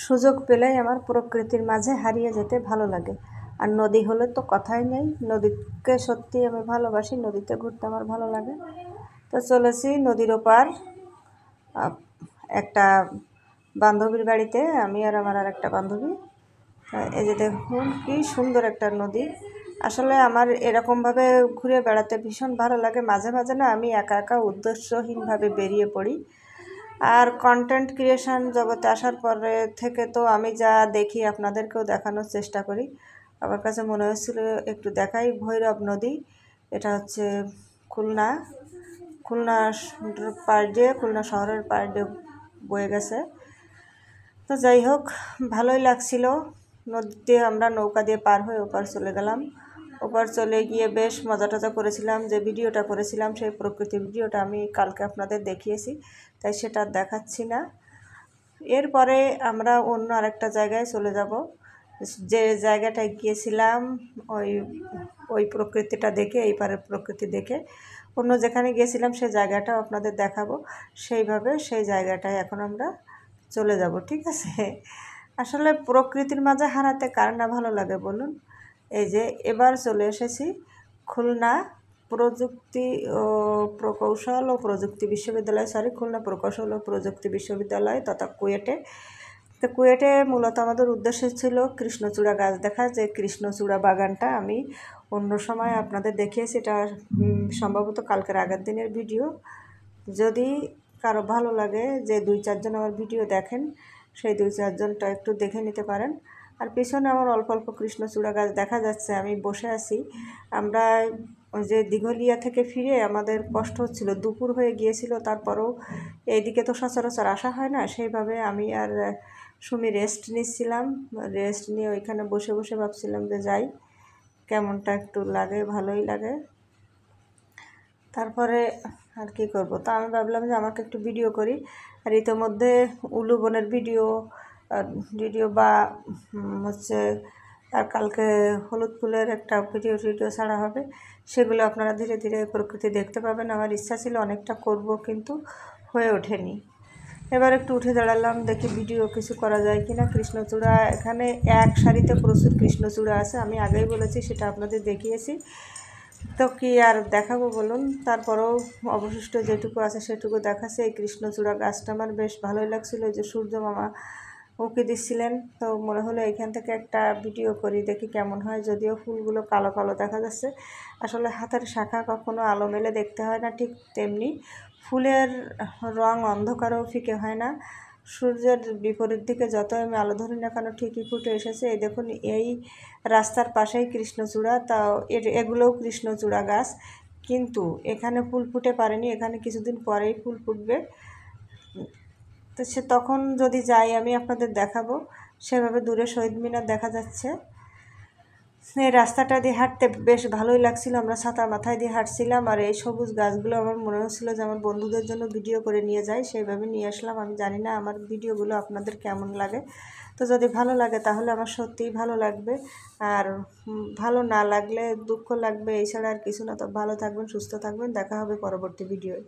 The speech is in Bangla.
সুযোগ পেলেই আমার প্রকৃতির মাঝে হারিয়ে যেতে ভালো লাগে। আর নদী হলে তো কথাই নেই, নদীকে সত্যি আমি ভালোবাসি, নদীতে ঘুরতে আমার ভালো লাগে। তো চলেছি নদীর ওপার একটা বান্ধবীর বাড়িতে, আমি আর আমার একটা বান্ধবী। এই যে দেখুন কি সুন্দর একটা নদী। আসলে আমার এরকমভাবে ঘুরে বেড়াতে ভীষণ ভালো লাগে। মাঝে মাঝে না আমি একা একা উদ্দেশ্যহীনভাবে বেরিয়ে পড়ি। আর কন্টেন্ট ক্রিয়েশন জগতে আসার পরে থেকে তো আমি যা দেখি আপনাদেরকেও দেখানোর চেষ্টা করি। আমার কাছে মনে হচ্ছিল একটু দেখাই ভৈরব নদী। এটা হচ্ছে খুলনা পাড় দিয়ে, খুলনা শহরের পাড় দিয়ে বয়ে গেছে। তো যাই হোক, ভালোই লাগছিল। নদীতে আমরা নৌকা দিয়ে পার হয়ে ওপার চলে গেলাম। ওপার চলে গিয়ে বেশ মজা টজা করেছিলাম। যে ভিডিওটা করেছিলাম সেই প্রকৃতির ভিডিওটা আমি কালকে আপনাদের দেখিয়েছি, তাই সেটা দেখাচ্ছি না। এরপরে আমরা অন্য আরেকটা জায়গায় চলে যাব। যে জায়গাটায় গিয়েছিলাম ওই প্রকৃতিটা দেখে, এই পারের প্রকৃতি দেখে অন্য যেখানে গিয়েছিলাম সেই জায়গাটাও আপনাদের দেখাবো। সেইভাবে সেই জায়গাটায় এখন আমরা চলে যাব, ঠিক আছে? আসলে প্রকৃতির মাঝে হারাতে কার না ভালো লাগে বলুন। এই যে এবার চলে এসেছি খুলনা প্রযুক্তি ও প্রকৌশল ও প্রযুক্তি বিশ্ববিদ্যালয়, খুলনা প্রকৌশল ও প্রযুক্তি বিশ্ববিদ্যালয় তথা কুয়েটে। তো কুয়েটে মূলত আমাদের উদ্দেশ্য ছিল কৃষ্ণচূড়া গাছ দেখা। যে কৃষ্ণচূড়া বাগানটা আমি অন্য সময় আপনাদের দেখিয়েছি, এটা সম্ভবত কালকের আগের দিনের ভিডিও। যদি কারো ভালো লাগে যে 2-4 জন আমার ভিডিও দেখেন, সেই 2-4 জনটা একটু দেখে নিতে পারেন। আর পিছনে আমার অল্প অল্প কৃষ্ণচূড়া গাছ দেখা যাচ্ছে। আমি বসে আছি। আমরা যে দিঘলিয়া থেকে ফিরে আমাদের কষ্ট হচ্ছিল, দুপুর হয়ে গিয়েছিল, তারপরেও এইদিকে তো সচরাচর আসা হয় না। সেইভাবে আমি আর সুমি রেস্ট নিচ্ছিলাম। রেস্ট নিয়ে ওইখানে বসে বসে ভাবছিলাম যে যাই, কেমনটা একটু লাগে, ভালোই লাগে। তারপরে আর কি করব, তা আমি ভাবলাম যে আমাকে একটু ভিডিও করি। আর ইতিমধ্যে উলু বনের ভিডিও বা হচ্ছে আর কালকে হলুদ ফুলের একটা ভিডিও ছাড়া হবে। সেগুলো আপনারা ধীরে ধীরে প্রকৃতি দেখতে পাবেন। আমার ইচ্ছা ছিল অনেকটা করব, কিন্তু হয়ে ওঠেনি। এবার একটু উঠে দাঁড়ালাম, দেখি ভিডিও কিছু করা যায় কিনা। কৃষ্ণচূড়া এখানে এক সারিতে প্রচুর কৃষ্ণচূড়া আছে, আমি আগেই বলেছি, সেটা আপনাদের দেখিয়েছি। তো কি আর দেখাবো বলুন। তারপরেও অবশিষ্ট যেটুকু আছে সেটুকু দেখাচ্ছে। এই কৃষ্ণচূড়া গাছটা আমার বেশ ভালোই লাগছিলো। যে সূর্য মামা উঁকি দিচ্ছিলেন, তো মনে হলো এখান থেকে একটা ভিডিও করি, দেখি কেমন হয়। যদিও ফুলগুলো কালো কালো দেখা যাচ্ছে। আসলে হাতের শাখা কখনো আলো মেলে দেখতে হয় না, ঠিক তেমনি ফুলের রং অন্ধকারেও ফিকে হয় না। সূর্যের বিপরীত দিকে যত আমি আলো ধরি না কেন ঠিকই ফুটে এসেছে। এই দেখুন, এই রাস্তার পাশেই কৃষ্ণচূড়া, তাও এগুলোও কৃষ্ণচূড়া গাছ, কিন্তু এখানে ফুল ফুটে পারেনি। এখানে কিছুদিন পরেই ফুল ফুটবে। তো তখন যদি যাই আমি আপনাদের দেখাবো। সেভাবে দূরে শহীদ মিনার দেখা যাচ্ছে। এই রাস্তাটা দিয়ে হাঁটতে বেশ ভালোই লাগছিল। আমরা ছাতা মাথায় দিয়ে হাঁটছিলাম, আর এই সবুজ গাছগুলো আমার মনে হচ্ছিল যে আমার বন্ধুদের জন্য ভিডিও করে নিয়ে যাই, সেইভাবে নিয়ে আসলাম। আমি জানি না আমার ভিডিওগুলো আপনাদের কেমন লাগে। তো যদি ভালো লাগে তাহলে আমার সত্যিই ভালো লাগবে, আর ভালো না লাগলে দুঃখ লাগবে, এছাড়া আর কিছু না। তো ভালো থাকবেন, সুস্থ থাকবেন, দেখা হবে পরবর্তী ভিডিওয়।